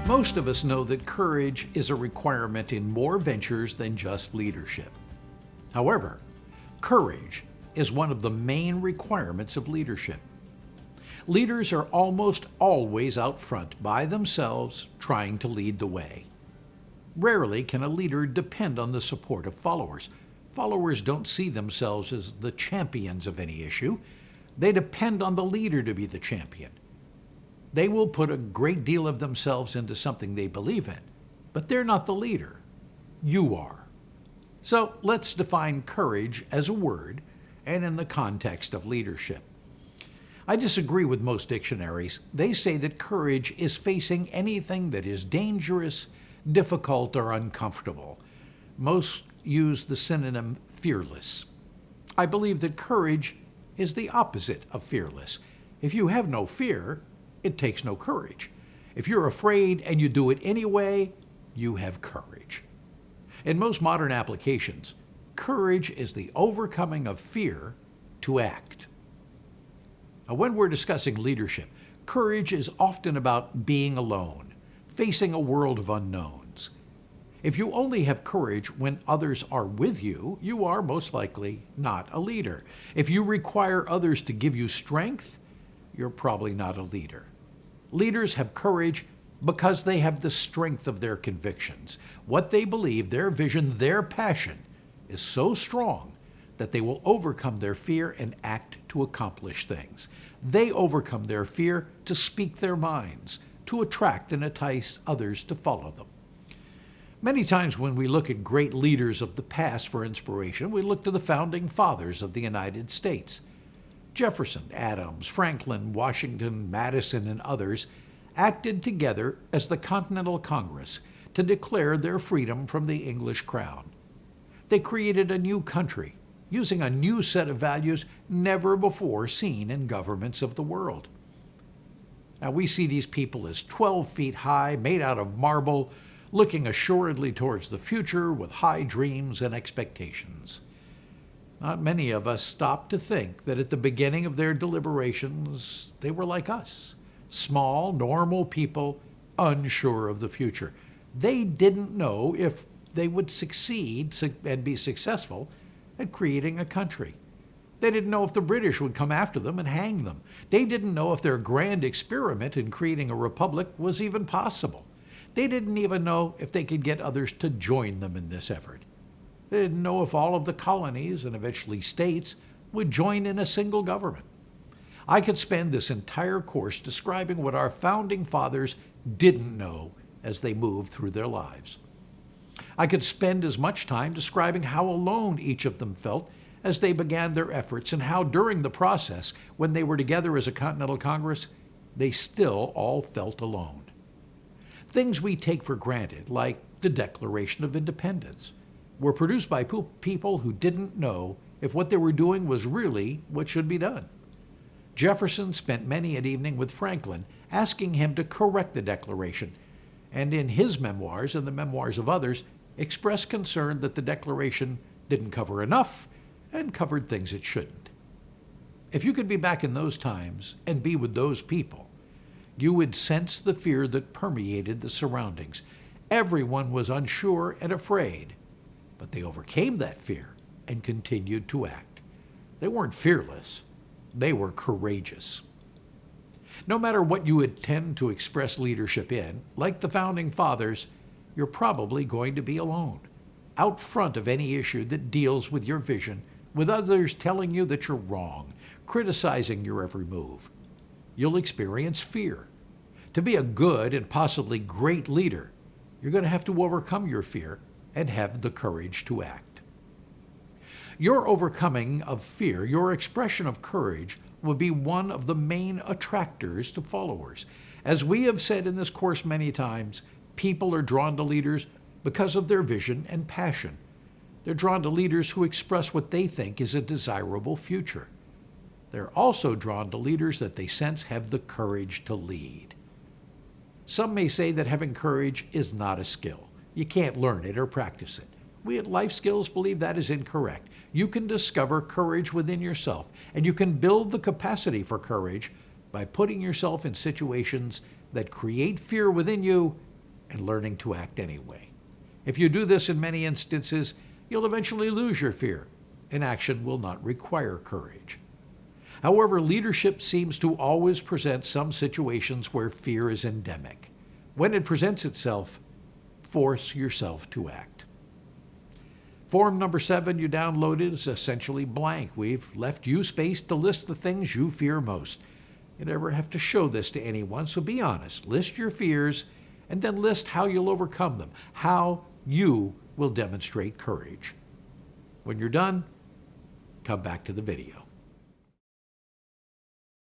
Most of us know that courage is a requirement in more ventures than just leadership. However, courage is one of the main requirements of leadership. Leaders are almost always out front by themselves, trying to lead the way. Rarely can a leader depend on the support of followers. Followers don't see themselves as the champions of any issue. They depend on the leader to be the champion. They will put a great deal of themselves into something they believe in, but they're not the leader. You are. So let's define courage as a word and in the context of leadership. I disagree with most dictionaries. They say that courage is facing anything that is dangerous, difficult, or uncomfortable. Most use the synonym fearless. I believe that courage is the opposite of fearless. If you have no fear, it takes no courage. If you're afraid and you do it anyway, you have courage. In most modern applications, courage is the overcoming of fear to act. Now, when we're discussing leadership, courage is often about being alone, facing a world of unknowns. If you only have courage when others are with you, you are most likely not a leader. If you require others to give you strength, you're probably not a leader. Leaders have courage because they have the strength of their convictions. What they believe, their vision, their passion is so strong that they will overcome their fear and act to accomplish things. They overcome their fear to speak their minds, to attract and entice others to follow them. Many times when we look at great leaders of the past for inspiration, we look to the founding fathers of the United States. Jefferson, Adams, Franklin, Washington, Madison, and others acted together as the Continental Congress to declare their freedom from the English crown. They created a new country, using a new set of values never before seen in governments of the world. Now we see these people as 12 feet high, made out of marble, looking assuredly towards the future with high dreams and expectations. Not many of us stop to think that at the beginning of their deliberations, they were like us, small, normal people, unsure of the future. They didn't know if they would succeed and be successful at creating a country. They didn't know if the British would come after them and hang them. They didn't know if their grand experiment in creating a republic was even possible. They didn't even know if they could get others to join them in this effort. They didn't know if all of the colonies and eventually states would join in a single government. I could spend this entire course describing what our founding fathers didn't know as they moved through their lives. I could spend as much time describing how alone each of them felt as they began their efforts and how during the process, when they were together as a Continental Congress, they still all felt alone. Things we take for granted, like the Declaration of Independence, were produced by people who didn't know if what they were doing was really what should be done. Jefferson spent many an evening with Franklin asking him to correct the Declaration, and in his memoirs and the memoirs of others, expressed concern that the Declaration didn't cover enough and covered things it shouldn't. If you could be back in those times and be with those people, you would sense the fear that permeated the surroundings. Everyone was unsure and afraid, but they overcame that fear and continued to act. They weren't fearless, they were courageous. No matter what you intend to express leadership in, like the founding fathers, you're probably going to be alone, out front of any issue that deals with your vision, with others telling you that you're wrong, criticizing your every move. You'll experience fear. To be a good and possibly great leader, you're going to have to overcome your fear and have the courage to act. Your overcoming of fear, your expression of courage, will be one of the main attractors to followers. As we have said in this course many times, people are drawn to leaders because of their vision and passion. They're drawn to leaders who express what they think is a desirable future. They're also drawn to leaders that they sense have the courage to lead. Some may say that having courage is not a skill. You can't learn it or practice it. We at Life Skills believe that is incorrect. You can discover courage within yourself, and you can build the capacity for courage by putting yourself in situations that create fear within you and learning to act anyway. If you do this in many instances, you'll eventually lose your fear, and action will not require courage. However, leadership seems to always present some situations where fear is endemic. When it presents itself, force yourself to act. Form number 7 you downloaded is essentially blank. We've left you space to list the things you fear most. You never have to show this to anyone, so be honest. List your fears and then list how you'll overcome them, how you will demonstrate courage. When you're done, come back to the video.